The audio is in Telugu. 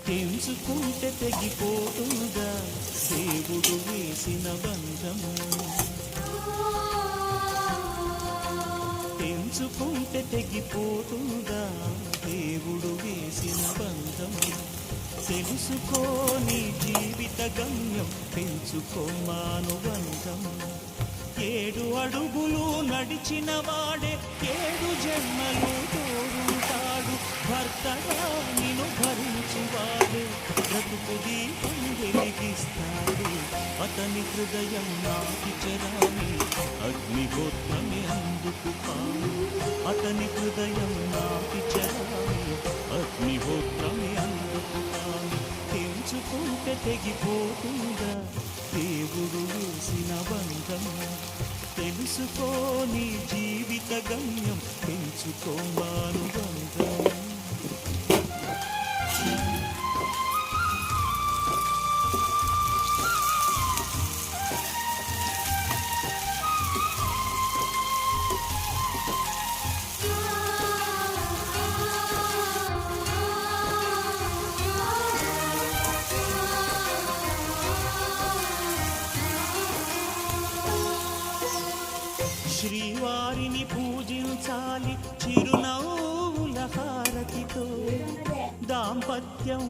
తెంచుకుంటే తెగిపోతుందా దేవుడు వేసిన బంధం. తెంచుకుంటే తెగిపోతుందా దేవుడు వేసిన బంధం. తెలుసుకోని జీవిత గమ్యం పెంచుకోమానుబంధం. 7 అడుగులు నడిచిన వాడే 7 జన్మలు తోడుంటాడు. భర్తగా నిన్ను భరించువాడే బ్రతుకు దీపం వెలిగిస్తాడు. అతని హృదయం నాటి చరామి అగ్నిహోత్రమే అందుకు కాను. అతని హృదయం నాటి చరామి అగ్నిహోత్రమే అందుకు కాను. తెంచుకుంటే తెగిపోతుందా దేవుడు వేసిన బంధం. తెలుసుకోని జీవిత గమ్యం పెంచుకోమాను బంధం. శ్రీవారిని పూజించాలి చిరునవ్వుల హారతితో. దాంపత్యం